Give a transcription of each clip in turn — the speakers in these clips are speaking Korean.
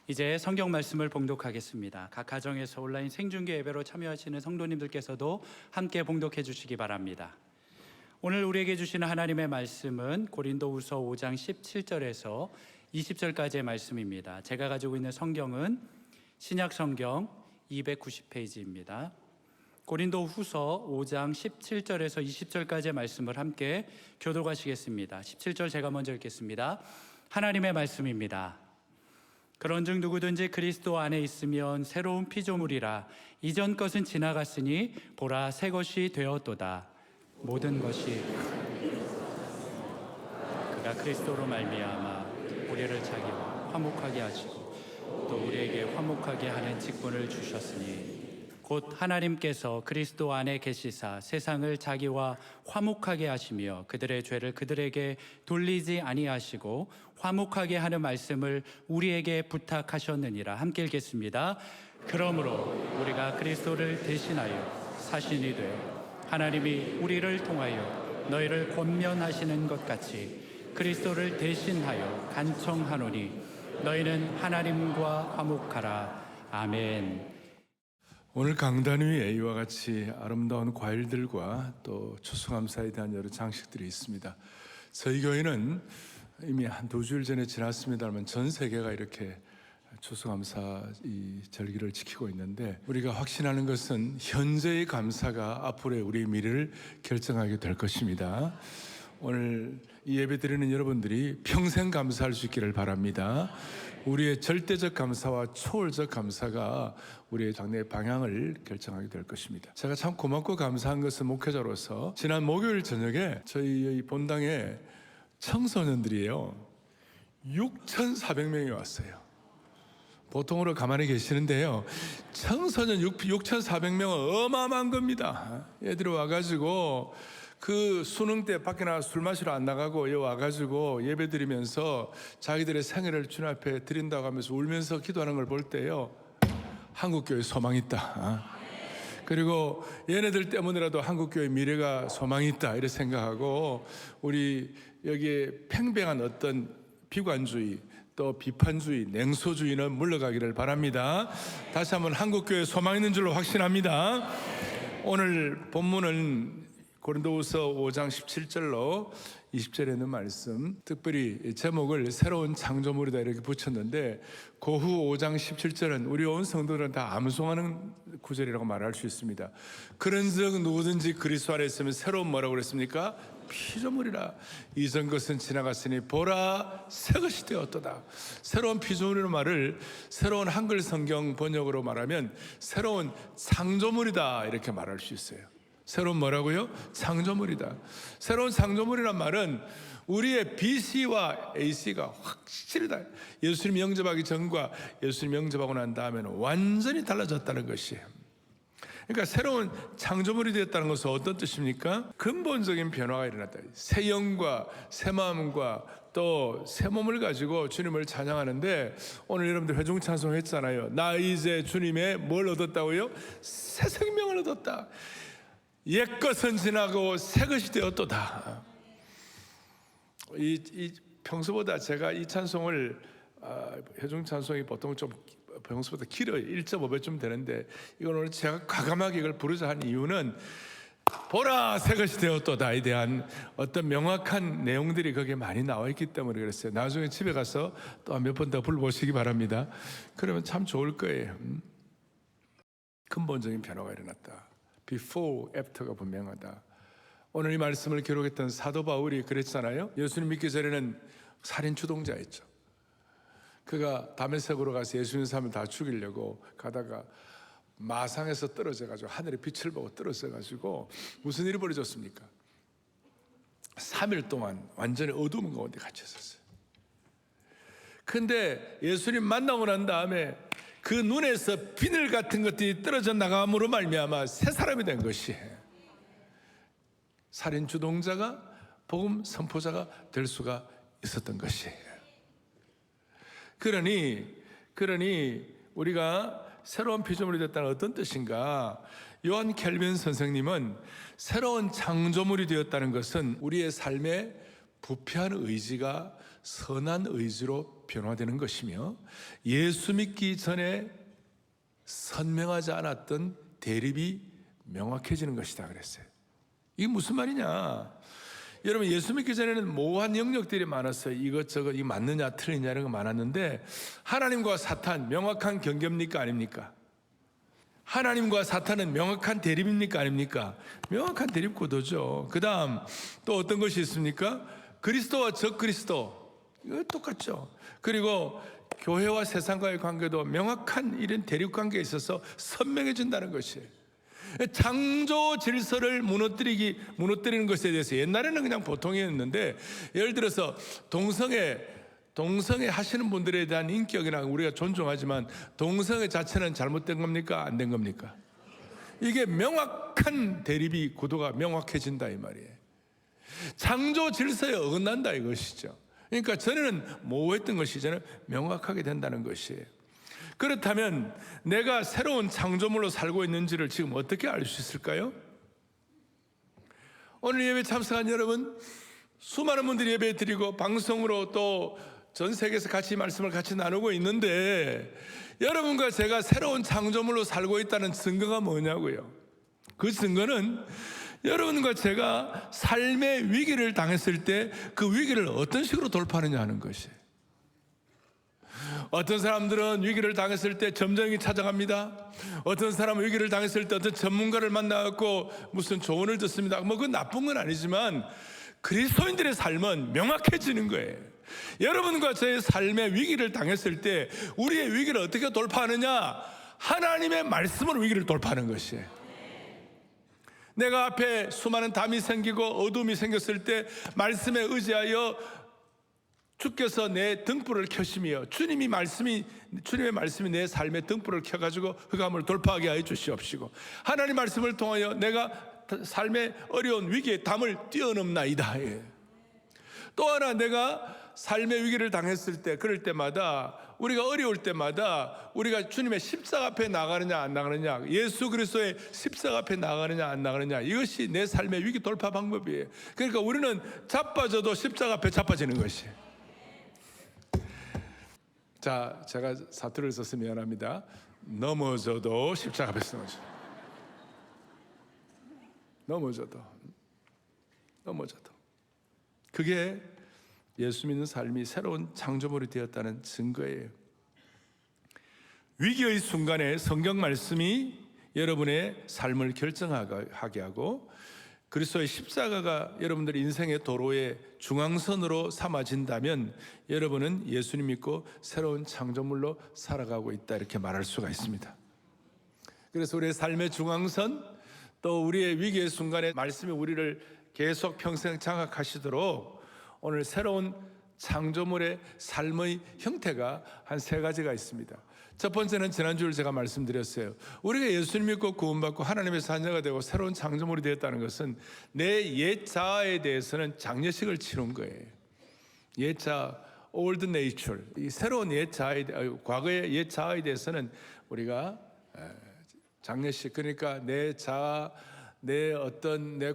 이제 성경 말씀을 봉독하겠습니다. 각 가정에서 온라인 생중계 예배로 참여하시는 성도님들께서도 함께 봉독해 주시기 바랍니다. 오늘 우리에게 주시는 하나님의 말씀은 고린도후서 5장 17절에서 20절까지의 말씀입니다. 제가 가지고 있는 성경은 신약 성경 290페이지입니다. 고린도후서 5장 17절에서 20절까지의 말씀을 함께 교독하시겠습니다. 17절 제가 먼저 읽겠습니다. 하나님의 말씀입니다. 그런즉 누구든지 그리스도 안에 있으면 새로운 피조물이라. 이전 것은 지나갔으니 보라 새 것이 되었도다. 모든 것이 그가 그리스도로 말미암아 우리를 자기와 화목하게 하시고 또 우리에게 화목하게 하는 직분을 주셨으니 곧 하나님께서 그리스도 안에 계시사 세상을 자기와 화목하게 하시며 그들의 죄를 그들에게 돌리지 아니하시고 화목하게 하는 말씀을 우리에게 부탁하셨느니라. 함께 읽겠습니다. 그러므로 우리가 그리스도를 대신하여 사신이 되어 하나님이 우리를 통하여 너희를 권면하시는 것 같이 그리스도를 대신하여 간청하노니 너희는 하나님과 화목하라. 아멘. 오늘 강단 위에 이와 같이 아름다운 과일들과 또 추수감사에 대한 여러 장식들이 있습니다. 저희 교회는 이미 한 2주일 전에 지났습니다만 전 세계가 이렇게 추수감사 이 절기를 지키고 있는데, 우리가 확신하는 것은 현재의 감사가 앞으로의 우리의 미래를 결정하게 될 것입니다. 오늘 이 예배 드리는 여러분들이 평생 감사할 수 있기를 바랍니다. 우리의 절대적 감사와 초월적 감사가 우리의 장래의 방향을 결정하게 될 것입니다. 제가 참 고맙고 감사한 것은 목회자로서 지난 목요일 저녁에 저희 본당에 청소년들이에요. 6,400명이 왔어요. 보통으로 가만히 계시는데요, 청소년 6,400명은 어마어마한 겁니다. 애들이 와가지고 그 수능 때 밖에 나가 술 마시러 안 나가고 여기 와가지고 예배 드리면서 자기들의 생애를 주님 앞에 드린다고 하면서 울면서 기도하는 걸 볼 때요, 한국교회 소망이 있다. 그리고 얘네들 때문에라도 한국교회 미래가 소망이 있다, 이렇게 생각하고 우리 여기에 팽팽한 어떤 비관주의 또 비판주의, 냉소주의는 물러가기를 바랍니다. 다시 한번 한국교회 소망 있는 줄로 확신합니다. 오늘 본문은 고린도후서 5장 17절로 20절에 있는 말씀, 특별히 제목을 새로운 창조물이다 이렇게 붙였는데, 고후 5장 17절은 우리 온 성도들은 다 암송하는 구절이라고 말할 수 있습니다. 그런즉 누구든지 그리스도 안에 있으면 새로운 뭐라고 그랬습니까? 피조물이라. 이전 것은 지나갔으니 보라 새 것이 되었도다. 새로운 피조물이라는 말을 새로운 한글 성경 번역으로 말하면 새로운 창조물이다 이렇게 말할 수 있어요. 새로운 뭐라고요? 창조물이다. 새로운 창조물이란 말은 우리의 BC와 AC가 확실히 다, 예수님 영접하기 전과 예수님 영접하고 난 다음에는 완전히 달라졌다는 것이에요. 그러니까 새로운 창조물이 되었다는 것은 어떤 뜻입니까? 근본적인 변화가 일어났다. 새 영과 새 마음과 또 새 몸을 가지고 주님을 찬양하는데, 오늘 여러분들 회중 찬송 했잖아요. 나 이제 주님의 뭘 얻었다고요? 새 생명을 얻었다. 옛것은 지나고 새것이 되었도다. 평소보다 제가 이 찬송을 회중 찬송이 보통 좀 평소보다 길어요. 1.5배쯤 되는데 이건 오늘 제가 과감하게 이걸 부르자 한 이유는 보라 새것이 되었도다에 대한 어떤 명확한 내용들이 거기에 많이 나와 있기 때문에 그랬어요. 나중에 집에 가서 또 몇 번 더 불러보시기 바랍니다. 그러면 참 좋을 거예요. 근본적인 변화가 일어났다. Before, after가 분명하다. 오늘 이 말씀을 기록했던 사도 바울이 그랬잖아요. 예수님 믿기 전에는 살인 주동자였죠. 그가 다메섹으로 가서 예수님 사람을 다 죽이려고 가다가 마상에서 떨어져가지고 하늘의 빛을 보고 떨어져가지고 무슨 일이 벌어졌습니까? 3일 동안 완전히 어두운 가운데 갇혀 있었어요. 근데 예수님 만나고 난 다음에 그 눈에서 비늘 같은 것들이 떨어져 나감으로 말미암아 새 사람이 된 것이, 살인 주동자가 복음 선포자가 될 수가 있었던 것이에요. 그러니 우리가 새로운 피조물이 됐다는 어떤 뜻인가? 요한 켈빈 선생님은 새로운 창조물이 되었다는 것은 우리의 삶에 부패한 의지가 선한 의지로 변화되는 것이며 예수 믿기 전에 선명하지 않았던 대립이 명확해지는 것이다 그랬어요. 이게 무슨 말이냐? 여러분, 예수 믿기 전에는 모호한 영역들이 많았어요. 이것저것 이 맞느냐 틀리냐 이런 거 많았는데 하나님과 사탄 명확한 경계입니까 아닙니까? 하나님과 사탄은 명확한 대립입니까 아닙니까? 명확한 대립 구도죠. 그 다음 또 어떤 것이 있습니까? 그리스도와 적그리스도, 이거 똑같죠. 그리고 교회와 세상과의 관계도 명확한 이런 대립 관계에 있어서 선명해진다는 것이에요. 창조 질서를 무너뜨리는 것에 대해서 옛날에는 그냥 보통이었는데, 예를 들어서 동성애 하시는 분들에 대한 인격이나 우리가 존중하지만 동성애 자체는 잘못된 겁니까? 안 된 겁니까? 이게 명확한 대립이 구도가 명확해진다 이 말이에요. 창조 질서에 어긋난다 이것이죠. 그러니까 전에는 모호했던 것이 이제는 명확하게 된다는 것이에요. 그렇다면 내가 새로운 창조물로 살고 있는지를 지금 어떻게 알 수 있을까요? 오늘 예배 참석한 여러분, 수많은 분들이 예배 드리고 방송으로 또 전 세계에서 같이 말씀을 같이 나누고 있는데, 여러분과 제가 새로운 창조물로 살고 있다는 증거가 뭐냐고요? 그 증거는 여러분과 제가 삶의 위기를 당했을 때 그 위기를 어떤 식으로 돌파하느냐 하는 것이에요. 어떤 사람들은 위기를 당했을 때 점쟁이 찾아갑니다. 어떤 사람은 위기를 당했을 때 어떤 전문가를 만나갖고 무슨 조언을 듣습니다. 뭐 그건 나쁜 건 아니지만 그리스도인들의 삶은 명확해지는 거예요. 여러분과 저의 삶의 위기를 당했을 때 우리의 위기를 어떻게 돌파하느냐? 하나님의 말씀으로 위기를 돌파하는 것이에요. 내가 앞에 수많은 담이 생기고 어둠이 생겼을 때 말씀에 의지하여 주께서 내 등불을 켜시며 주님의 말씀이 내 삶의 등불을 켜가지고 흑암을 돌파하게 하여 주시옵시고, 하나님 말씀을 통하여 내가 삶의 어려운 위기의 담을 뛰어넘나이다. 또 하나, 내가 삶의 위기를 당했을 때, 그럴 때마다, 우리가 어려울 때마다 우리가 주님의 십자가 앞에 나가느냐 안 나가느냐, 예수 그리스도의 십자가 앞에 나가느냐 안 나가느냐, 이것이 내 삶의 위기 돌파 방법이에요. 그러니까 우리는 자빠져도 십자가 앞에 자빠지는 것이에요. 자, 제가 사투리를 써서 미안합니다. 넘어져도 십자가 앞에 서는 거죠. 넘어져도. 그게 예수 믿는 삶이 새로운 창조물이 되었다는 증거예요. 위기의 순간에 성경 말씀이 여러분의 삶을 결정하게 하고, 그리스도의 십자가가 여러분들의 인생의 도로의 중앙선으로 삼아진다면 여러분은 예수님 믿고 새로운 창조물로 살아가고 있다, 이렇게 말할 수가 있습니다. 그래서 우리의 삶의 중앙선, 또 우리의 위기의 순간에 말씀이 우리를 계속 평생 장악하시도록 오늘 새로운 창조물의 삶의 형태가 한 3가지가 있습니다. 첫 번째는 지난주에 제가 말씀드렸어요. 우리가 예수님 믿고 구원받고 하나님의 자녀가 되고 새로운 창조물이 되었다는 것은 내 옛 자아에 대해서는 장례식을 치른 거예요. 옛 자아, old nature, 이 새로운 옛 자아에, 과거의 옛 자아에 대해서는 우리가 장례식, 그러니까 내 자아, 내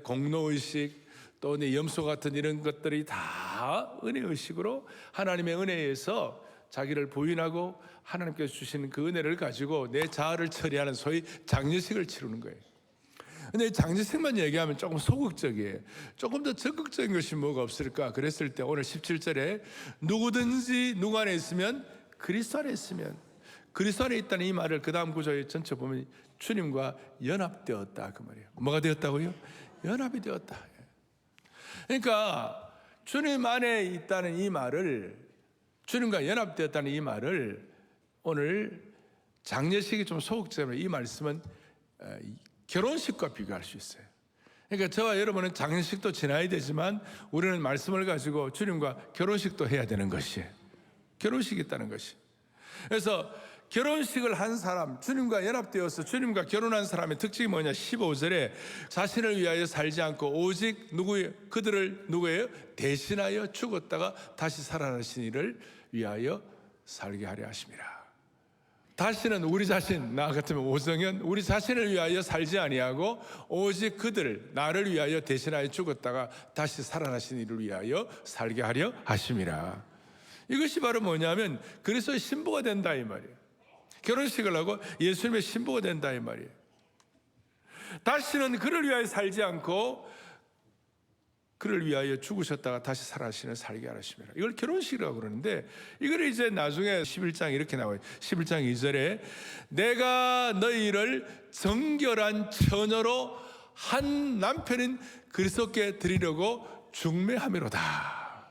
공로의식, 또 내 염소 같은 이런 것들이 다 은혜의식으로 하나님의 은혜에서 자기를 부인하고 하나님께서 주시는 그 은혜를 가지고 내 자아를 처리하는 소위 장례식을 치르는 거예요. 근데 장례식만 얘기하면 조금 소극적이에요. 조금 더 적극적인 것이 뭐가 없을까? 그랬을 때 오늘 17절에 누구든지 누구 안에 있으면 그리스도 안에 있으면, 그리스도 안에 있다는 이 말을 그 다음 구절에 전체 보면 주님과 연합되었다 그 말이에요. 뭐가 되었다고요? 연합이 되었다. 그러니까 주님 안에 있다는 이 말을, 주님과 연합되었다는 이 말을 오늘 장례식이 좀 소극적이면 이 말씀은 결혼식과 비교할 수 있어요. 그러니까 저와 여러분은 장례식도 지나야 되지만 우리는 말씀을 가지고 주님과 결혼식도 해야 되는 것이에요. 결혼식이 있다는 것이. 그래서 결혼식을 한 사람, 주님과 연합되어서 주님과 결혼한 사람의 특징이 뭐냐? 15절에 자신을 위하여 살지 않고 오직 그들을 누구예요? 대신하여 죽었다가 다시 살아나신 이를 위하여 살게 하려 하심이라. 다시는 우리 자신, 나 같으면 오성현, 우리 자신을 위하여 살지 아니하고 오직 그들을, 나를 위하여 대신하여 죽었다가 다시 살아나신 이를 위하여 살게 하려 하심이라. 이것이 바로 뭐냐면 그리스도의 신부가 된다 이 말이에요. 결혼식을 하고 예수님의 신부가 된다 이 말이에요. 다시는 그를 위하여 살지 않고 그를 위하여 죽으셨다가 다시 살아시는 살게 하십니다. 이걸 결혼식이라고 그러는데, 이걸 이제 나중에 11장 이렇게 나와요. 11장 2절에 내가 너희를 정결한 처녀로 한 남편인 그리스도께 드리려고 중매함이로다.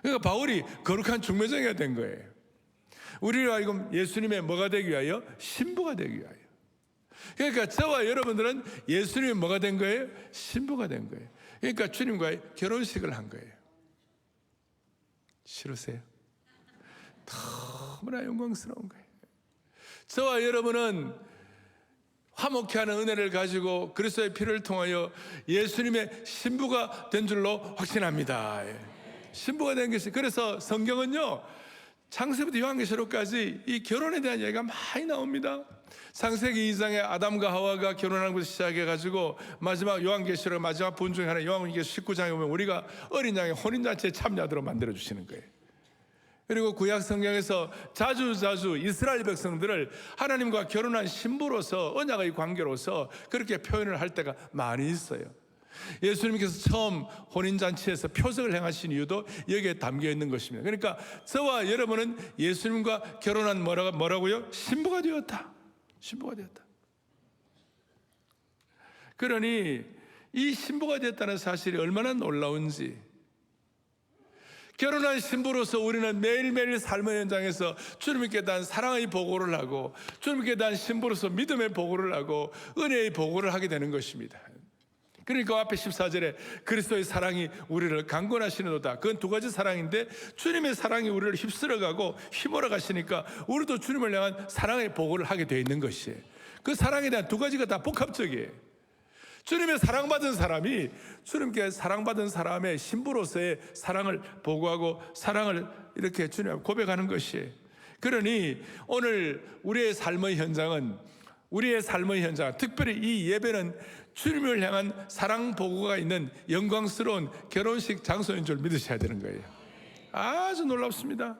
그러니까 바울이 거룩한 중매장이가 된 거예요. 우리로 하여금 예수님의 뭐가 되기 위하여? 신부가 되기 위하여. 그러니까 저와 여러분들은 예수님이 뭐가 된 거예요? 신부가 된 거예요. 그러니까 주님과의 결혼식을 한 거예요. 싫으세요? 너무나 영광스러운 거예요. 저와 여러분은 화목케 하는 은혜를 가지고 그리스도의 피를 통하여 예수님의 신부가 된 줄로 확신합니다. 신부가 된 것이, 그래서 성경은요, 창세부터 요한계시록까지 이 결혼에 대한 얘기가 많이 나옵니다. 창세기 2장에 아담과 하와가 결혼하는 것부터 시작해가지고 마지막 요한계시록 마지막 본 중에 하나 요한계시록 19장에 보면 우리가 어린 양의 혼인잔치에 참여하도록 만들어주시는 거예요. 그리고 구약 성경에서 자주 이스라엘 백성들을 하나님과 결혼한 신부로서, 언약의 관계로서 그렇게 표현을 할 때가 많이 있어요. 예수님께서 처음 혼인잔치에서 표적을 행하신 이유도 여기에 담겨 있는 것입니다. 그러니까 저와 여러분은 예수님과 결혼한 뭐라고요? 신부가 되었다. 신부가 되었다. 그러니 이 신부가 되었다는 사실이 얼마나 놀라운지, 결혼한 신부로서 우리는 매일매일 삶의 현장에서 주님께 대한 사랑의 보고를 하고, 주님께 대한 신부로서 믿음의 보고를 하고 은혜의 보고를 하게 되는 것입니다. 그러니까 앞에 14절에 그리스도의 사랑이 우리를 강권하시는도다. 그건 두 가지 사랑인데, 주님의 사랑이 우리를 휩쓸어가고 휘몰아 가시니까 우리도 주님을 향한 사랑의 보고를 하게 되어 있는 것이에요. 그 사랑에 대한 두 가지가 다 복합적이에요. 주님의 사랑받은 사람이 주님께 사랑받은 사람의 신부로서의 사랑을 보고하고 사랑을 이렇게 주님 고백하는 것이에요. 그러니 오늘 우리의 삶의 현장은, 특별히 이 예배는 주님을 향한 사랑 보고가 있는 영광스러운 결혼식 장소인 줄 믿으셔야 되는 거예요. 아주 놀랍습니다.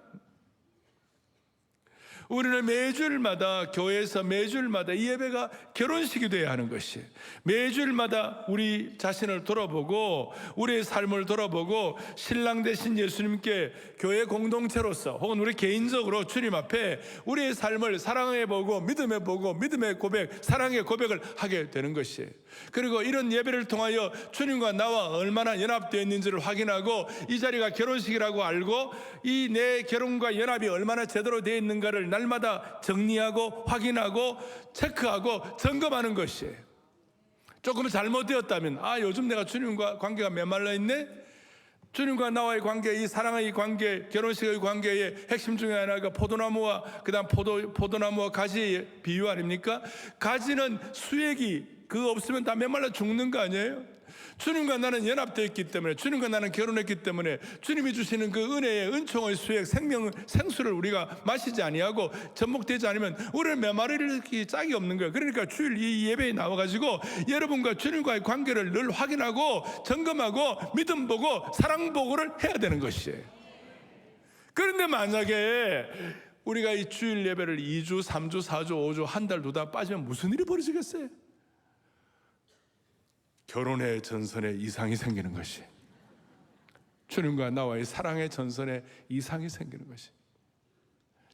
우리는 매주일마다 교회에서 매주일마다 이 예배가 결혼식이 되어야 하는 것이에요. 매주일마다 우리 자신을 돌아보고 우리의 삶을 돌아보고 신랑 되신 예수님께 교회 공동체로서 혹은 우리 개인적으로 주님 앞에 우리의 삶을 사랑해 보고 믿음해 보고 믿음의 고백, 사랑의 고백을 하게 되는 것이에요. 그리고 이런 예배를 통하여 주님과 나와 얼마나 연합되어 있는지를 확인하고 이 자리가 결혼식이라고 알고 이 내 결혼과 연합이 얼마나 제대로 되어 있는가를 날마다 정리하고 확인하고 체크하고 점검하는 것이에요. 조금 잘못되었다면, 요즘 내가 주님과 관계가 메말라 있네? 주님과 나와의 관계, 이 사랑의 관계, 결혼식의 관계의 핵심 중에 하나가 포도나무와 그다음 포도나무와 가지의 비유 아닙니까? 가지는 수액이 그거 없으면 다 메말라 죽는 거 아니에요? 주님과 나는 연합되어 있기 때문에, 주님과 나는 결혼했기 때문에 주님이 주시는 그 은혜의 은총의 수액, 생수를 우리가 마시지 아니하고 접목되지 않으면 우리는 메마를 짝이 없는 거예요. 그러니까 주일 이 예배에 나와가지고 여러분과 주님과의 관계를 늘 확인하고 점검하고 믿음 보고 사랑 보고를 해야 되는 것이에요. 그런데 만약에 우리가 이 주일 예배를 2주, 3주, 4주, 5주, 한 달, 2달 빠지면 무슨 일이 벌어지겠어요? 결혼의 전선에 이상이 생기는 것이, 주님과 나와의 사랑의 전선에 이상이 생기는 것이.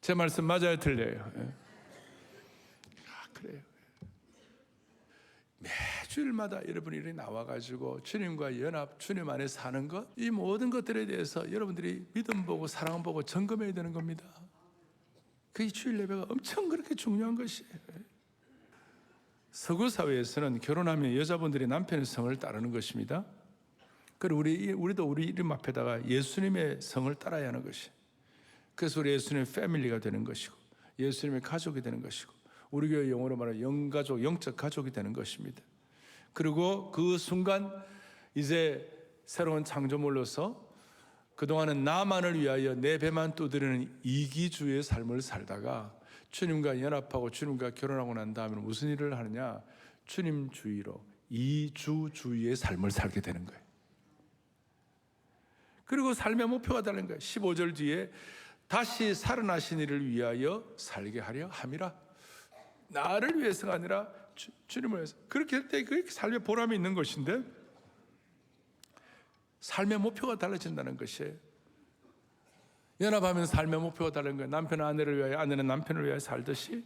제 말씀 맞아요, 틀려요? 그래요. 매주일마다 여러분이 이렇게 나와가지고 주님과 연합, 주님 안에 사는 것, 이 모든 것들에 대해서 여러분들이 믿음 보고 사랑 보고 점검해야 되는 겁니다. 그 주일 예배가 엄청 그렇게 중요한 것이에요. 서구 사회에서는 결혼하면 여자분들이 남편의 성을 따르는 것입니다. 그리고 우리도 우리 이름 앞에다가 예수님의 성을 따라야 하는 것이. 그래서 우리 예수님의 패밀리가 되는 것이고, 예수님의 가족이 되는 것이고, 우리 교회 용어로 말하면 영가족, 영적 가족이 되는 것입니다. 그리고 그 순간 이제 새로운 창조물로서 그동안은 나만을 위하여 내 배만 두드리는 이기주의 삶을 살다가 주님과 연합하고 주님과 결혼하고 난 다음에 무슨 일을 하느냐? 주님주의로 이주주의의 삶을 살게 되는 거예요. 그리고 삶의 목표가 다른 거예요. 15절 뒤에 다시 살아나신 이를 위하여 살게 하려 함이라. 나를 위해서가 아니라 주님을 위해서. 그렇게 할 때 그게 삶의 보람이 있는 것인데, 삶의 목표가 달라진다는 것이에요. 연합하면 삶의 목표가 다른 거예요. 남편은 아내를 위하여, 아내는 남편을 위하여 살듯이.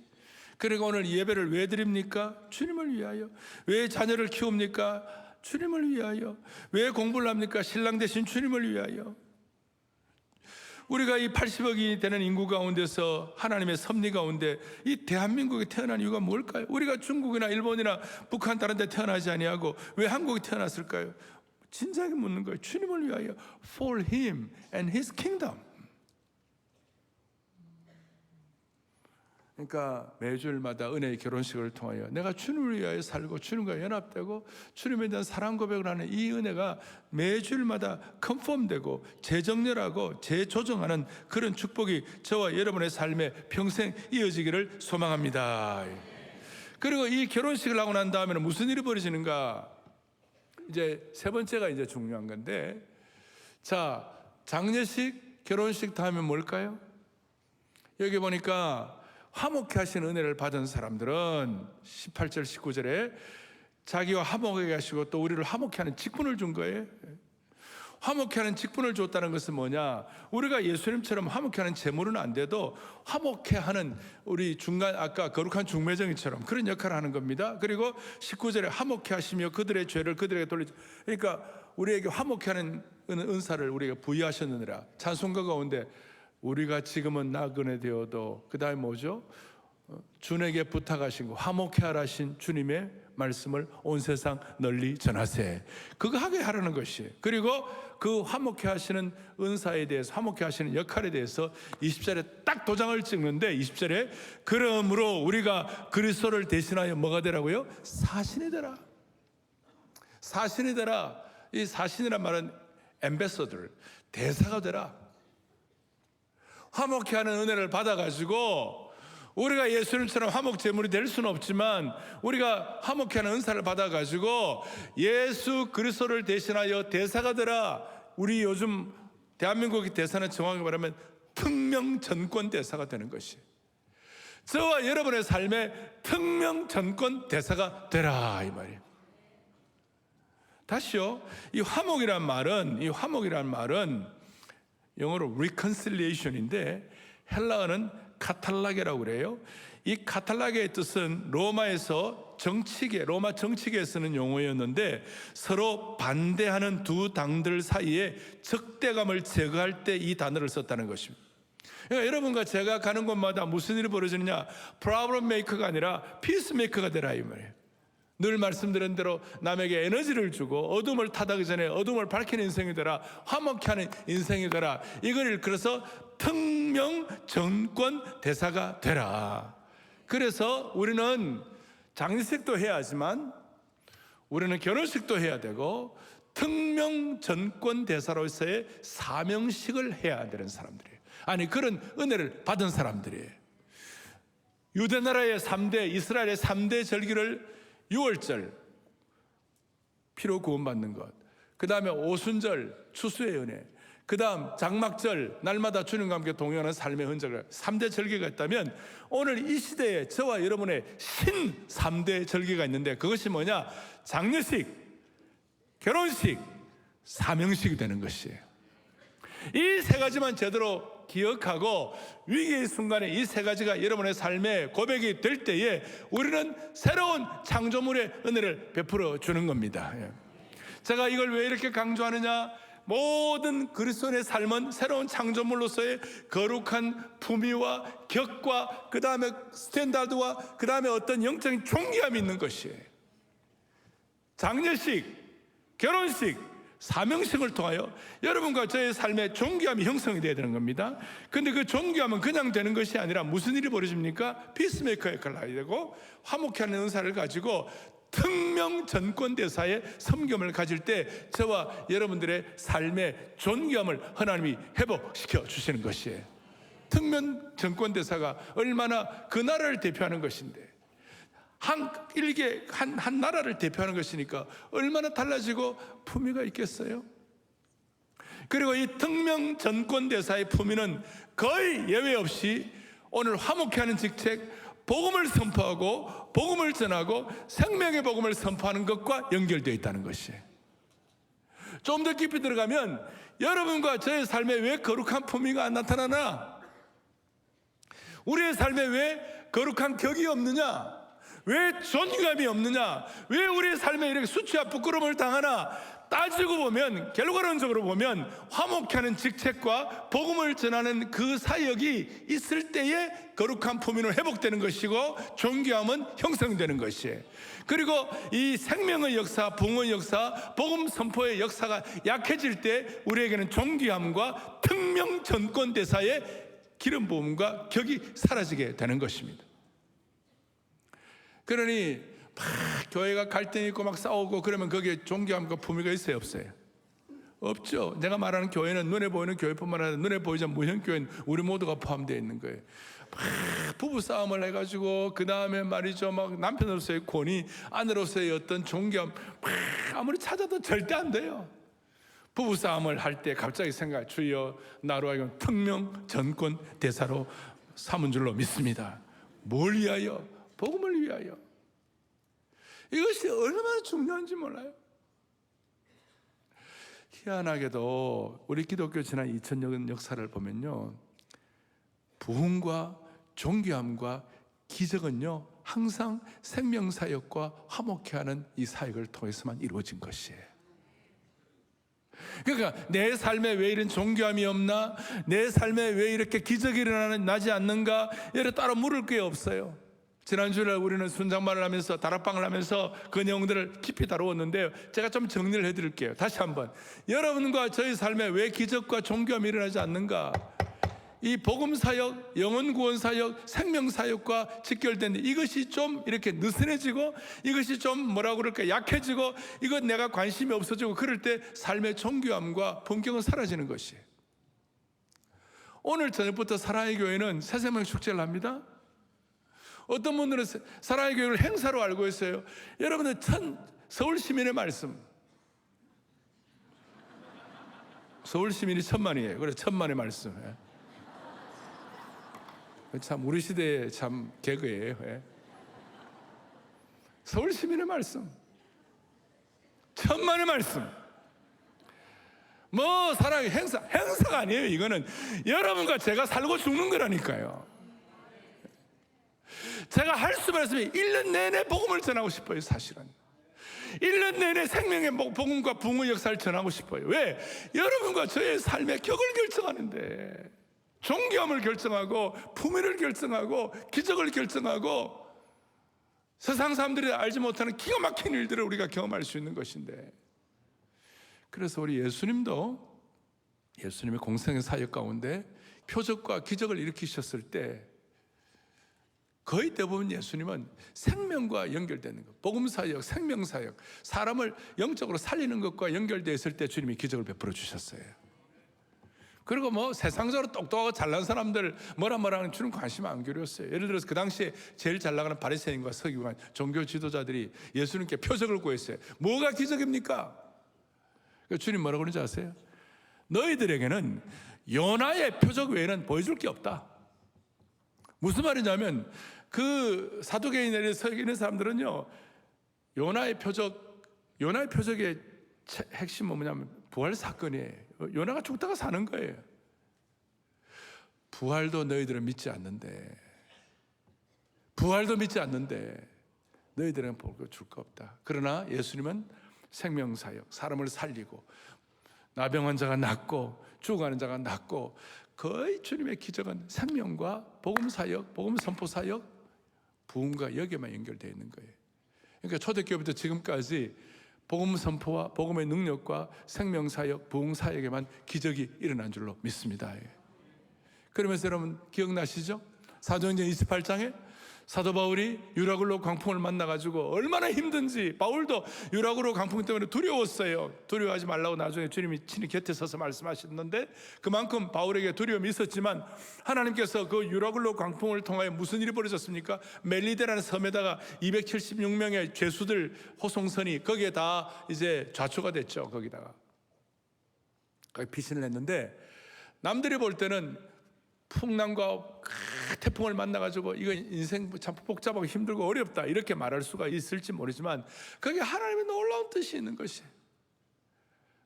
그리고 오늘 예배를 왜 드립니까? 주님을 위하여. 왜 자녀를 키웁니까? 주님을 위하여. 왜 공부를 합니까? 신랑 대신 주님을 위하여. 우리가 이 80억이 되는 인구 가운데서 하나님의 섭리 가운데 이 대한민국에 태어난 이유가 뭘까요? 우리가 중국이나 일본이나 북한 다른 데 태어나지 아니하고 왜 한국에 태어났을까요? 진지하게 묻는 거예요. 주님을 위하여. For Him and His kingdom. 그러니까 매주일마다 은혜의 결혼식을 통하여 내가 주님을 위하여 살고 주님과 연합되고 주님에 대한 사랑 고백을 하는 이 은혜가 매주일마다 컨펌되고 재정렬하고 재조정하는 그런 축복이 저와 여러분의 삶에 평생 이어지기를 소망합니다. 그리고 이 결혼식을 하고 난 다음에는 무슨 일이 벌어지는가? 이제 세 번째가 이제 중요한 건데, 자, 장례식, 결혼식 다음에 뭘까요? 여기 보니까 화목케 하시는 은혜를 받은 사람들은 18절 19절에 자기와 화목하게 하시고 또 우리를 화목케 하는 직분을 준 거예요. 화목케 하는 직분을 줬다는 것은 뭐냐? 우리가 예수님처럼 화목케 하는 제물은 안 돼도 화목케 하는 우리 중간 아까 거룩한 중매정이처럼 그런 역할을 하는 겁니다. 그리고 19절에 화목케 하시며 그들의 죄를 그들에게 돌리죠. 그러니까 우리에게 화목케 하는 은사를 우리에게 부여하셨느니라. 찬송가 가운데 우리가 지금은 나그네 되어도, 그 다음에 뭐죠? 주에게 부탁하신 거, 화목케 하라신 주님의 말씀을 온 세상 널리 전하세. 그거 하게 하라는 것이에요. 그리고 그 화목케 하시는 은사에 대해서, 화목케 하시는 역할에 대해서 20절에 딱 도장을 찍는데, 20절에 그러므로 우리가 그리스도를 대신하여 뭐가 되라고요? 사신이 되라. 사신이 되라. 이 사신이란 말은 엠베서더, 대사가 되라. 화목케 하는 은혜를 받아가지고 우리가 예수님처럼 화목 제물이 될 수는 없지만 우리가 화목케 하는 은사를 받아가지고 예수 그리스도를 대신하여 대사가 되라. 우리 요즘 대한민국의 대사는 정확히 말하면 특명 전권 대사가 되는 것이, 저와 여러분의 삶에 특명 전권 대사가 되라 이 말이에요. 다시요, 이 화목이란 말은 영어로 reconciliation인데 헬라어는 카탈라게라고 그래요. 이 카탈라게의 뜻은 로마에서 로마 정치계에 쓰는 용어였는데 서로 반대하는 두 당들 사이에 적대감을 제거할 때 이 단어를 썼다는 것입니다. 그러니까 여러분과 제가 가는 곳마다 무슨 일이 벌어지느냐? 프로블럼 메이커가 아니라 피스 메이커가 되라 이 말이에요. 늘 말씀드린 대로 남에게 에너지를 주고 어둠을 타다기 전에 어둠을 밝히는 인생이 되라. 화목케 하는 인생이 되라. 이걸 일컬어서 특명 전권 대사가 되라. 그래서 우리는 장례식도 해야 하지만 우리는 결혼식도 해야 되고 특명 전권 대사로서의 사명식을 해야 되는 사람들이에요. 아니, 그런 은혜를 받은 사람들이에요. 유대 나라의 3대, 이스라엘의 3대 절기를 6월절 피로 구원받는 것, 그 다음에 오순절 추수의 은혜, 그 다음 장막절 날마다 주님과 함께 동행하는 삶의 흔적을 3대 절기가 있다면 오늘 이 시대에 저와 여러분의 신 3대 절기가 있는데 그것이 뭐냐? 장례식, 결혼식, 사명식이 되는 것이에요. 이 세 가지만 제대로 기억하고 위기의 순간에 이 세 가지가 여러분의 삶의 고백이 될 때에 우리는 새로운 창조물의 은혜를 베풀어 주는 겁니다. 제가 이걸 왜 이렇게 강조하느냐? 모든 그리스도인의 삶은 새로운 창조물로서의 거룩한 품위와 격과 그 다음에 스탠다드와 그 다음에 어떤 영적인 존귀함이 있는 것이에요. 장례식, 결혼식, 사명식을 통하여 여러분과 저의 삶의 존귀함이 형성이 되어야 되는 겁니다. 근데 그 존귀함은 그냥 되는 것이 아니라 무슨 일이 벌어집니까? 피스메이커 역할을 해야 되고 화목케 하는 은사를 가지고 특명 전권 대사의 섬김을 가질 때 저와 여러분들의 삶의 존귀함을 하나님이 회복시켜 주시는 것이에요. 특명 전권 대사가 얼마나 그 나라를 대표하는 것인데 한 나라를 대표하는 것이니까 얼마나 달라지고 품위가 있겠어요? 그리고 이 특명 전권대사의 품위는 거의 예외 없이 오늘 화목케 하는 직책, 복음을 선포하고 복음을 전하고 생명의 복음을 선포하는 것과 연결되어 있다는 것이에요. 좀 더 깊이 들어가면 여러분과 저의 삶에 왜 거룩한 품위가 안 나타나나? 우리의 삶에 왜 거룩한 격이 없느냐? 왜 존경감이 없느냐? 왜 우리의 삶에 이렇게 수치와 부끄러움을 당하나? 따지고 보면, 결과론적으로 보면 화목케 하는 직책과 복음을 전하는 그 사역이 있을 때에 거룩한 품위는 회복되는 것이고 존귀함은 형성되는 것이에요. 그리고 이 생명의 역사, 부흥의 역사, 복음 선포의 역사가 약해질 때 우리에게는 존귀함과 특명 전권 대사의 기름 부음과 격이 사라지게 되는 것입니다. 그러니 막 교회가 갈등이 있고 막 싸우고 그러면 거기에 존귀함과 품위가 있어요, 없어요? 없죠. 내가 말하는 교회는 눈에 보이는 교회뿐만 아니라 눈에 보이지 않는 무형교회는 우리 모두가 포함되어 있는 거예요. 막 부부 싸움을 해가지고 그 다음에 말이죠, 막 남편으로서의 권위, 아내로서의 어떤 존귀함 막 아무리 찾아도 절대 안 돼요. 부부 싸움을 할 때 갑자기 생각, 주여 나로 하여금 특명 전권 대사로 삼은 줄로 믿습니다. 뭘 위하여? 복음을 위하여. 이것이 얼마나 중요한지 몰라요. 희한하게도 우리 기독교 지난 2000년 역사를 보면요, 부흥과 존귀함과 기적은요 항상 생명사역과 화목케 하는 이 사역을 통해서만 이루어진 것이에요. 그러니까 내 삶에 왜 이런 존귀함이 없나? 내 삶에 왜 이렇게 기적이 일어나지 않는가? 이래 따로 물을 게 없어요. 지난주에 우리는 순장만을 하면서 다락방을 하면서 그 내용들을 깊이 다루었는데요, 제가 좀 정리를 해드릴게요. 다시 한번, 여러분과 저희 삶에 왜 기적과 존귀함이 일어나지 않는가? 이 복음사역, 영혼구원사역, 생명사역과 직결된 이것이 좀 이렇게 느슨해지고, 이것이 좀 뭐라고 그럴까, 약해지고, 이것 내가 관심이 없어지고, 그럴 때 삶의 존귀함과 본격은 사라지는 것이에요. 오늘 저녁부터 사랑의 교회는 새생명 축제를 합니다. 어떤 분들은 사랑의 교회를 행사로 알고 있어요. 여러분들 서울 시민의 말씀, 서울 시민이 1000만이에요. 그래서 1000만의 말씀. 참 우리 시대의 참 개그예요. 서울 시민의 말씀, 1000만의 말씀. 뭐 사랑의 행사가 아니에요. 이거는 여러분과 제가 살고 죽는 거라니까요. 제가 할 수만 있으면 1년 내내 복음을 전하고 싶어요. 사실은 1년 내내 생명의 복음과 부흥의 역사를 전하고 싶어요. 왜? 여러분과 저의 삶의 격을 결정하는데, 존귀함을 결정하고 품위를 결정하고 기적을 결정하고 세상 사람들이 알지 못하는 기가 막힌 일들을 우리가 경험할 수 있는 것인데, 그래서 우리 예수님도 예수님의 공생의 사역 가운데 표적과 기적을 일으키셨을 때 거의 대부분 예수님은 생명과 연결되는 것, 복음사역, 생명사역, 사람을 영적으로 살리는 것과 연결되어 있을 때 주님이 기적을 베풀어 주셨어요. 그리고 뭐 세상적으로 똑똑하고 잘난 사람들 뭐라 하는 주는 관심 안 기울였어요. 예를 들어서 그 당시에 제일 잘 나가는 바리새인과 서기관, 종교 지도자들이 예수님께 표적을 구했어요. 뭐가 기적입니까? 주님 뭐라고 그러는지 아세요? 너희들에게는 요나의 표적 외에는 보여줄 게 없다. 무슨 말이냐면 그 사두개인에 서기는 사람들은요, 요나의 표적의 핵심은 뭐냐면 부활 사건이에요. 요나가 죽다가 사는 거예요. 부활도 너희들은 믿지 않는데, 부활도 믿지 않는데 너희들은 볼 거 줄 거 없다. 그러나 예수님은 생명사역, 사람을 살리고 나병 환자가 낫고 죽어가는 자가 낫고, 거의 주님의 기적은 생명과 복음사역, 복음 선포사역, 부흥과 여기에만 연결되어 있는 거예요. 그러니까 초대교회부터 지금까지 복음 선포와 복음의 능력과 생명사역, 부흥사역에만 기적이 일어난 줄로 믿습니다. 그러면서 여러분 기억나시죠? 사도행전 28장에 사도 바울이 유라굴로 광풍을 만나가지고 얼마나 힘든지, 바울도 유라굴로 광풍 때문에 두려웠어요. 두려워하지 말라고 나중에 주님이 친히 곁에 서서 말씀하셨는데, 그만큼 바울에게 두려움이 있었지만 하나님께서 그 유라굴로 광풍을 통하여 무슨 일이 벌어졌습니까? 멜리데라는 섬에다가 276명의 죄수들 호송선이 거기에 다 이제 좌초가 됐죠. 거기다가 피신을 했는데 남들이 볼 때는 풍랑과 태풍을 만나가지고 이거 인생 참 복잡하고 힘들고 어렵다 이렇게 말할 수가 있을지 모르지만 그게 하나님의 놀라운 뜻이 있는 것이에요.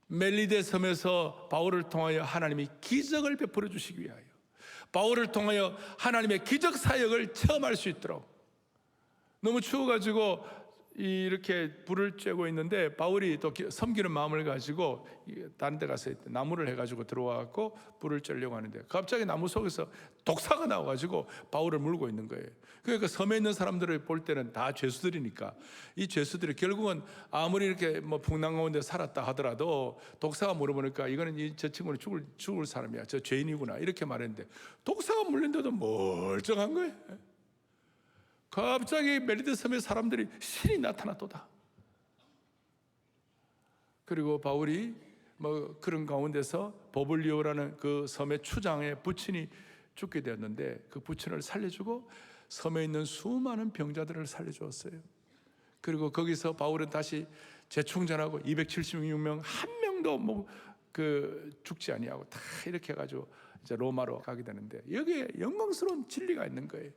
멜리데 섬에서 바울을 통하여 하나님이 기적을 베풀어 주시기 위하여, 바울을 통하여 하나님의 기적 사역을 체험할 수 있도록. 너무 추워가지고 이렇게 불을 쬐고 있는데 바울이 또 섬기는 마음을 가지고 다른 데 가서 나무를 해가지고 들어와갖고 불을 쬐려고 하는데 갑자기 나무 속에서 독사가 나와가지고 바울을 물고 있는 거예요. 그러니까 섬에 있는 사람들을 볼 때는 다 죄수들이니까 이 죄수들이 결국은 아무리 이렇게 뭐 풍랑 가운데 살았다 하더라도 독사가 물어보니까 이거는 저 친구는 죽을 사람이야, 저 죄인이구나 이렇게 말했는데 독사가 물린데도 멀쩡한 거예요. 갑자기 멜리데 섬의 사람들이 신이 나타났도다. 그리고 바울이 뭐 그런 가운데서 버블리오라는 그 섬의 추장의 부친이 죽게 되었는데 그 부친을 살려주고 섬에 있는 수많은 병자들을 살려주었어요. 그리고 거기서 바울은 다시 재충전하고 276명 한 명도 뭐 그 죽지 아니하고 다 이렇게 해가지고 이제 로마로 가게 되는데 여기에 영광스러운 진리가 있는 거예요.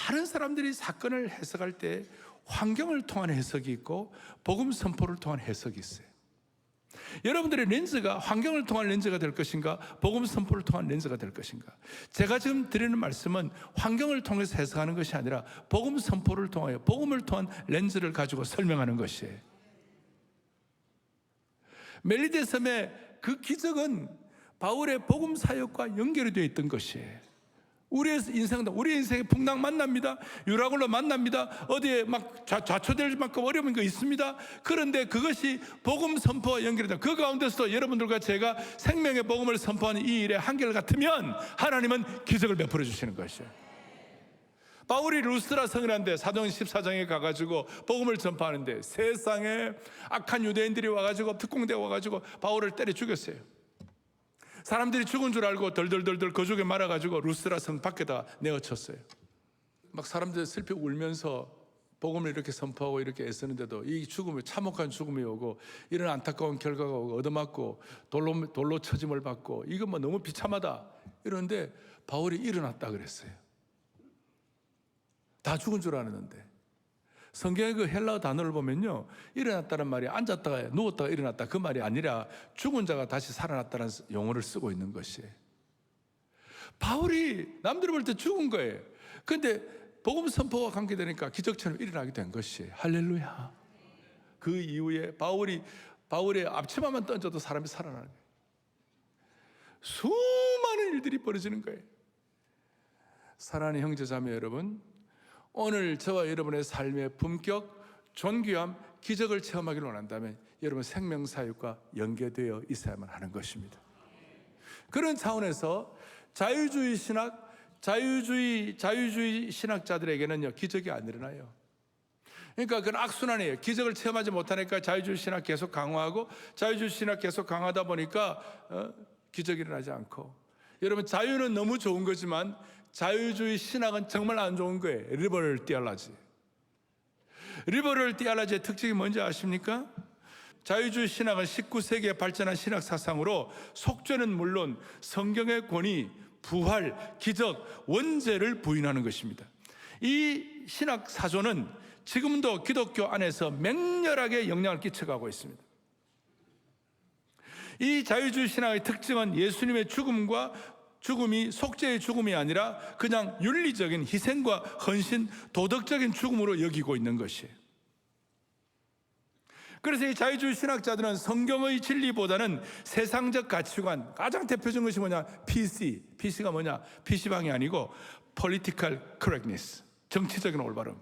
많은 사람들이 사건을 해석할 때 환경을 통한 해석이 있고 복음 선포를 통한 해석이 있어요. 여러분들의 렌즈가 환경을 통한 렌즈가 될 것인가, 복음 선포를 통한 렌즈가 될 것인가? 제가 지금 드리는 말씀은 환경을 통해서 해석하는 것이 아니라 복음 선포를 통하여 복음을 통한 렌즈를 가지고 설명하는 것이에요. 멜리데 섬의 그 기적은 바울의 복음 사역과 연결이 되어 있던 것이에요. 우리의 인생도 우리 인생에 풍랑 만납니다. 유라굴로 만납니다. 어디에 막 좌초될 만큼 어려운 거 있습니다. 그런데 그것이 복음 선포와 연결되다. 그 가운데서도 여러분들과 제가 생명의 복음을 선포하는 이 일에 한결 같으면 하나님은 기적을 베풀어 주시는 것이에요. 바울이 루스드라 성이라는데 사도행 14장에 가가지고 복음을 전파하는데 세상에 악한 유대인들이 와가지고 특공대가 와가지고 바울을 때려 죽였어요. 사람들이 죽은 줄 알고 덜덜덜덜 거죽에 말아가지고 루스드라 성 밖에다 내어쳤어요. 막 사람들이 슬피 울면서 복음을 이렇게 선포하고 이렇게 애쓰는데도 이 죽음이 참혹한 죽음이 오고 이런 안타까운 결과가 오고 얻어맞고 돌로 쳐짐을 받고 이건 뭐 너무 비참하다 이러는데 바울이 일어났다 그랬어요. 다 죽은 줄 알았는데 성경의 그 헬라어 단어를 보면요, 일어났다는 말이 앉았다가 누웠다가 일어났다 그 말이 아니라 죽은 자가 다시 살아났다는 용어를 쓰고 있는 것이에요. 바울이 남들이 볼 때 죽은 거예요. 그런데 복음 선포와 관계되니까 기적처럼 일어나게 된 것이에요. 할렐루야. 그 이후에 바울의 앞치마만 던져도 사람이 살아나는 거예요. 수많은 일들이 벌어지는 거예요. 사랑하는 형제자매 여러분, 오늘 저와 여러분의 삶의 품격, 존귀함, 기적을 체험하기를 원한다면 여러분 생명사역과 연계되어 있어야만 하는 것입니다. 그런 차원에서 자유주의 신학자들에게는요 기적이 안 일어나요. 그러니까 그건 악순환이에요. 기적을 체험하지 못하니까 자유주의 신학 계속 강화하고 자유주의 신학 계속 강하다 보니까 기적이 일어나지 않고, 여러분 자유는 너무 좋은 거지만 자유주의 신학은 정말 안 좋은 거예요. 리버럴 띠알라지. 리버럴 띠알라지의 특징이 뭔지 아십니까? 자유주의 신학은 19세기에 발전한 신학 사상으로 속죄는 물론 성경의 권위, 부활, 기적, 원죄를 부인하는 것입니다. 이 신학 사조는 지금도 기독교 안에서 맹렬하게 영향을 끼쳐가고 있습니다. 이 자유주의 신학의 특징은 예수님의 죽음이 속죄의 죽음이 아니라 그냥 윤리적인 희생과 헌신, 도덕적인 죽음으로 여기고 있는 것이에요. 그래서 이 자유주의 신학자들은 성경의 진리보다는 세상적 가치관, 가장 대표적인 것이 뭐냐? PC가 뭐냐? PC방이 아니고 Political Correctness, 정치적인 올바름.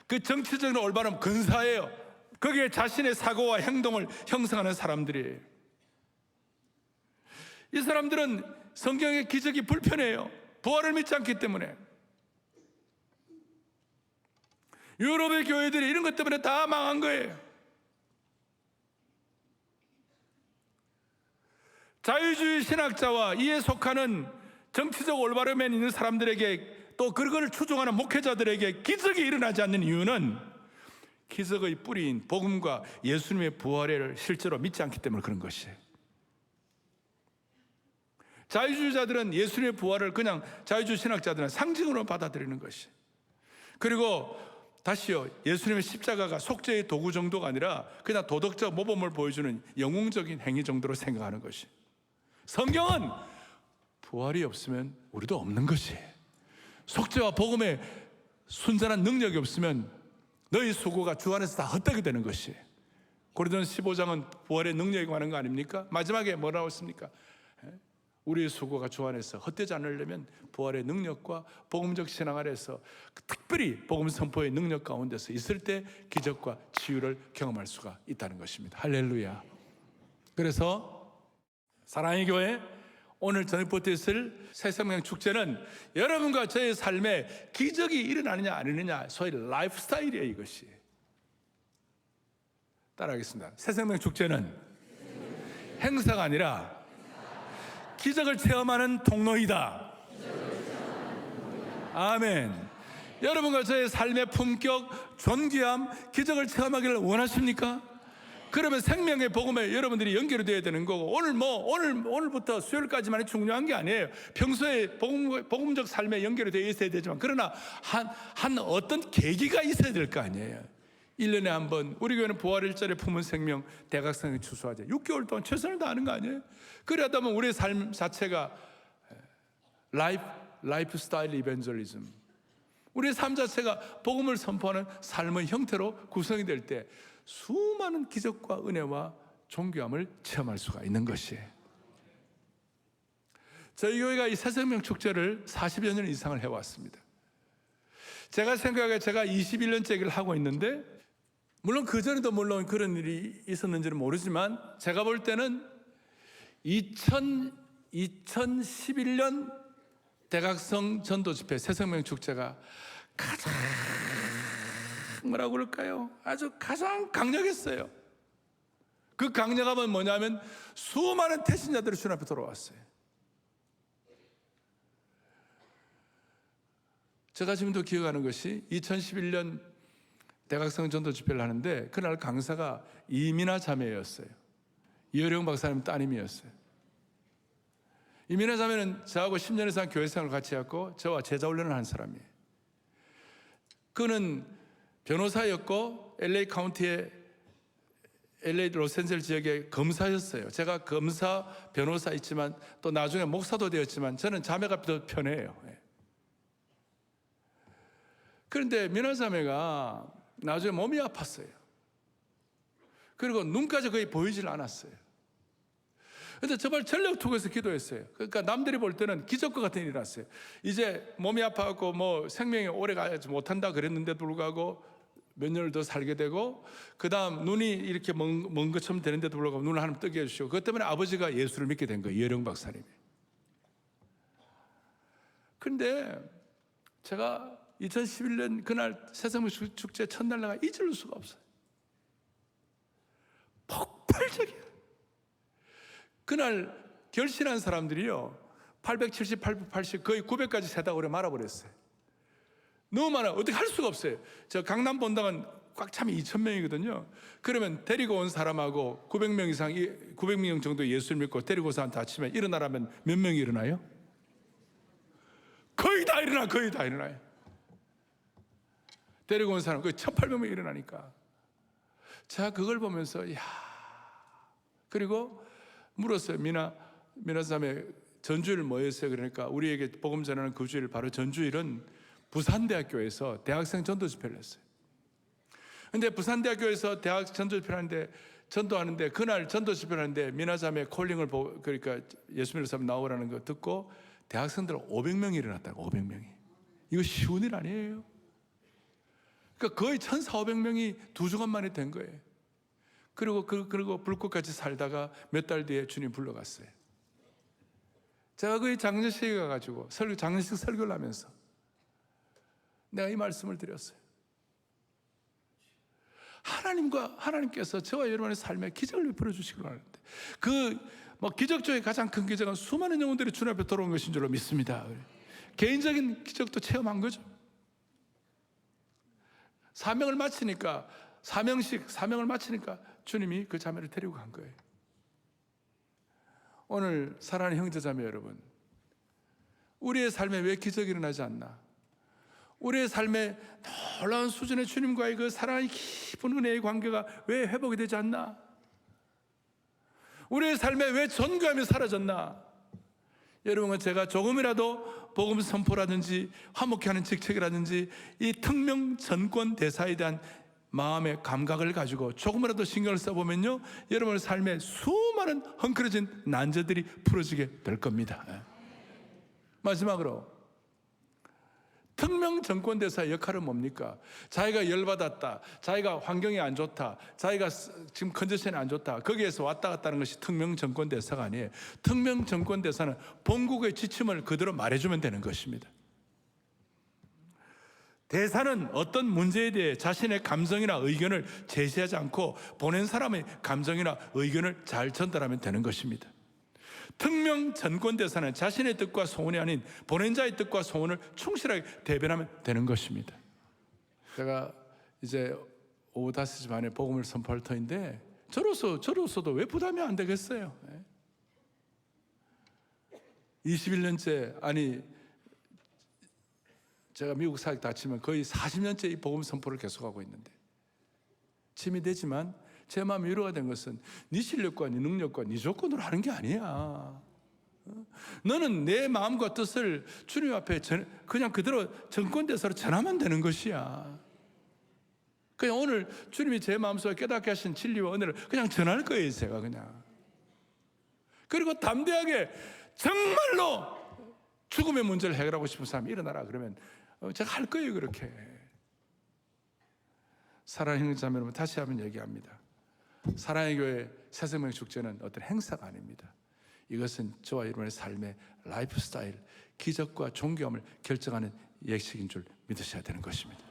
그 정치적인 올바름 근사해요. 거기에 자신의 사고와 행동을 형성하는 사람들이에요. 이 사람들은 성경의 기적이 불편해요. 부활을 믿지 않기 때문에. 유럽의 교회들이 이런 것 때문에 다 망한 거예요. 자유주의 신학자와 이에 속하는 정치적 올바름에 있는 사람들에게, 또 그걸 추종하는 목회자들에게 기적이 일어나지 않는 이유는 기적의 뿌리인 복음과 예수님의 부활을 실제로 믿지 않기 때문에 그런 것이에요. 자유주의자들은 예수님의 부활을 그냥 자유주의 신학자들은 상징으로 받아들이는 것이. 그리고 다시요, 예수님의 십자가가 속죄의 도구 정도가 아니라 그냥 도덕적 모범을 보여주는 영웅적인 행위 정도로 생각하는 것이. 성경은 부활이 없으면 우리도 없는 것이. 속죄와 복음의 순전한 능력이 없으면 너희 수고가 주 안에서 다 헛되게 되는 것이. 고린도전서 15장은 부활의 능력이 관한 거 아닙니까? 마지막에 뭐라고 했습니까? 우리의 수고가 주 안에서 헛되지 않으려면 부활의 능력과 복음적 신앙 아래서 특별히 복음 선포의 능력 가운데서 있을 때 기적과 치유를 경험할 수가 있다는 것입니다. 할렐루야. 그래서 사랑의 교회, 오늘 저녁부터 있을 새생명 축제는 여러분과 저의 삶에 기적이 일어나느냐 안 일어나느냐, 소위 라이프 스타일이에요. 이것이. 따라하겠습니다. 새생명 축제는 행사가 아니라 기적을 체험하는 통로이다. 아멘. 여러분과 저의 삶의 품격, 존귀함, 기적을 체험하기를 원하십니까? 그러면 생명의 복음에 여러분들이 연결이 되어야 되는 거고, 오늘부터 수요일까지만이 중요한 게 아니에요. 평소에 복음적 삶에 연결이 되어 있어야 되지만, 그러나 한 어떤 계기가 있어야 될 거 아니에요. 1년에 한 번, 우리 교회는 부활일절에 품은 생명 대각성에 추수하죠. 6개월 동안 최선을 다하는 거 아니에요? 그러다 보면 우리의 삶 자체가 라이프 스타일 이벤젤리즘, 우리의 삶 자체가 복음을 선포하는 삶의 형태로 구성이 될 때 수많은 기적과 은혜와 존귀함을 체험할 수가 있는 것이에요. 저희 교회가 이 새생명 축제를 40여 년 이상을 해왔습니다. 제가 생각에 제가 21년째 를 하고 있는데, 물론 그전에도 물론 그런 일이 있었는지는 모르지만 제가 볼 때는 2011년 대각성 전도 집회 새생명 축제가 가장 뭐라고 그럴까요? 아주 가장 강력했어요. 그 강력함은 뭐냐면 수많은 태신자들이 주님 앞에 돌아왔어요. 제가 지금도 기억하는 것이 2011년 대각성 전도 집회를 하는데, 그날 강사가 이민아 자매였어요. 이어령 박사님 따님이었어요. 이민아 자매는 저하고 10년 이상 교회 생활을 같이 했고 저와 제자 훈련을 한 사람이에요. 그는 변호사였고 LA 카운티의 LA 로스앤젤레스 지역의 검사였어요. 제가 검사, 변호사 있지만 또 나중에 목사도 되었지만 저는 자매가 더 편해요. 그런데 민아 자매가 나중에 몸이 아팠어요. 그리고 눈까지 거의 보이질 않았어요. 그런데 정말 전력 투구해서 기도했어요. 그러니까 남들이 볼 때는 기적과 같은 일이 났어요. 이제 몸이 아파갖고 뭐 생명이 오래 가지 못한다 그랬는데도 불구하고 몇 년을 더 살게 되고, 그 다음 눈이 이렇게 먼 것처럼 되는데도 불구하고 눈을 하나님 뜨게 해주시고, 그것 때문에 아버지가 예수를 믿게 된 거예요. 이어령 박사님이. 그런데 제가 2011년 그날 새생명 축제 첫날 내가 잊을 수가 없어요. 폭발적이에요. 그날 결신한 사람들이요, 870, 880 거의 900까지 세다고 그래 말아버렸어요. 너무 많아요. 어떻게 할 수가 없어요. 저 강남 본당은 꽉 차면 2,000명이거든요. 그러면 데리고 온 사람하고 900명 이상, 900명 정도 예수를 믿고 데리고 온 사람 다 치면 일어나라면 몇 명이 일어나요? 거의 다 일어나요. 데리고 온 사람 거의 1,800명 일어나니까. 제가 그걸 보면서 그리고 물었어요. 미나 자매 전주일 뭐였어요? 그러니까 우리에게 복음 전하는 그 주일, 바로 전주일은 부산대학교에서 대학생 전도 집회를 했어요. 근데 부산대학교에서 대학 전도 집회를 하는데, 전도하는데, 그날 전도 집회를 하는데 미나 자매 콜링을 보고, 그러니까 예수 믿는 사람 나오라는 거 듣고 대학생들 500명이 일어났다고. 500명이. 이거 쉬운 일 아니에요. 그러니까 거의 1,400~1,500명이 2주간 만에 된 거예요. 그리고 불꽃같이 살다가 몇 달 뒤에 주님 불러갔어요. 제가 거의 장례식에 가가지고 장례식 설교를 하면서 내가 이 말씀을 드렸어요. 하나님께서 저와 여러분의 삶에 기적을 베풀어 주시기를 하는데, 기적 중에 가장 큰 기적은 수많은 영혼들이 주님 앞에 돌아온 것인 줄로 믿습니다. 개인적인 기적도 체험한 거죠. 사명을 마치니까 사명을 마치니까 주님이 그 자매를 데리고 간 거예요. 오늘 사랑하는 형제자매 여러분, 우리의 삶에 왜 기적이 일어나지 않나? 우리의 삶에 놀라운 수준의 주님과의 그 사랑의 깊은 은혜의 관계가 왜 회복이 되지 않나? 우리의 삶에 왜 전교함이 사라졌나? 여러분, 제가 조금이라도 복음 선포라든지 화목케 하는 직책이라든지 이 특명 전권 대사에 대한 마음의 감각을 가지고 조금이라도 신경을 써보면요, 여러분의 삶에 수많은 헝클어진 난제들이 풀어지게 될 겁니다. 마지막으로 특명 정권 대사의 역할은 뭡니까? 자기가 열받았다, 자기가 환경이 안 좋다, 자기가 지금 컨디션이 안 좋다, 거기에서 왔다 갔다 하는 것이 특명 정권 대사가 아니에요. 특명 정권 대사는 본국의 지침을 그대로 말해주면 되는 것입니다. 대사는 어떤 문제에 대해 자신의 감정이나 의견을 제시하지 않고 보낸 사람의 감정이나 의견을 잘 전달하면 되는 것입니다. 특명 전권 대사는 자신의 뜻과 소원이 아닌 보낸 자의 뜻과 소원을 충실하게 대변하면 되는 것입니다. 제가 이제 오후 5시 반에 복음을 선포할 터인데 저로서도 왜 부담이 안 되겠어요? 21년째, 아니 제가 미국 사역 다 치면 거의 40년째 이 복음 선포를 계속하고 있는데 짐이 되지만 제 마음이 위로가 된 것은 네 실력과 네 능력과 네 조건으로 하는 게 아니야. 너는 내 마음과 뜻을 주님 앞에 그냥 그대로 정권대사로 전하면 되는 것이야. 그냥 오늘 주님이 제 마음속에 깨닫게 하신 진리와 은혜를 그냥 전할 거예요, 제가 그냥. 그리고 담대하게 정말로 죽음의 문제를 해결하고 싶은 사람이 일어나라 그러면 제가 할 거예요, 그렇게. 사랑하는 형제자매 여러분, 다시 한번 얘기합니다. 사랑의 교회 새생명 축제는 어떤 행사가 아닙니다. 이것은 저와 여러분의 삶의 라이프 스타일, 기적과 존경함을 결정하는 예식인 줄 믿으셔야 되는 것입니다.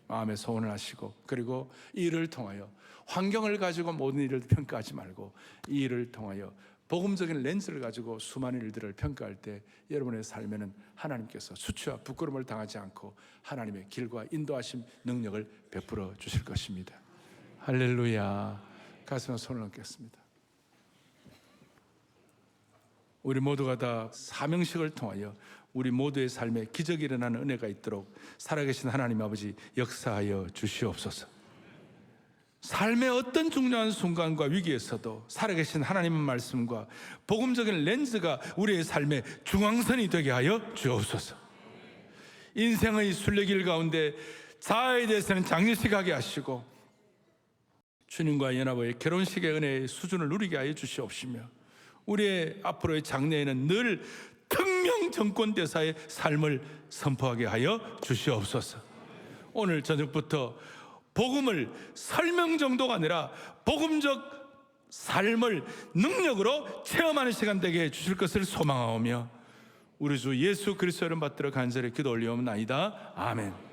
마음의 소원을 하시고, 그리고 이 일을 통하여 환경을 가지고 모든 일을 평가하지 말고 이 일을 통하여 복음적인 렌즈를 가지고 수많은 일들을 평가할 때 여러분의 삶에는 하나님께서 수치와 부끄러움을 당하지 않고 하나님의 길과 인도하심 능력을 베풀어 주실 것입니다. 할렐루야. 가슴에 손을 얹겠습니다. 우리 모두가 다 사명식을 통하여 우리 모두의 삶에 기적이 일어나는 은혜가 있도록 살아계신 하나님 아버지 역사하여 주시옵소서. 삶의 어떤 중요한 순간과 위기에서도 살아계신 하나님의 말씀과 복음적인 렌즈가 우리의 삶의 중앙선이 되게 하여 주옵소서. 인생의 순례길 가운데 자아에 대해서는 장례식하게 하시고 주님과 연합의 결혼식의 은혜의 수준을 누리게 하여 주시옵시며 우리의 앞으로의 장래에는 늘 특명 정권대사의 삶을 선포하게 하여 주시옵소서. 오늘 저녁부터 복음을 설명 정도가 아니라 복음적 삶을 능력으로 체험하는 시간 되게 해 주실 것을 소망하오며 우리 주 예수 그리스도를 받들어 간절히 기도 올리옵나이다. 아멘.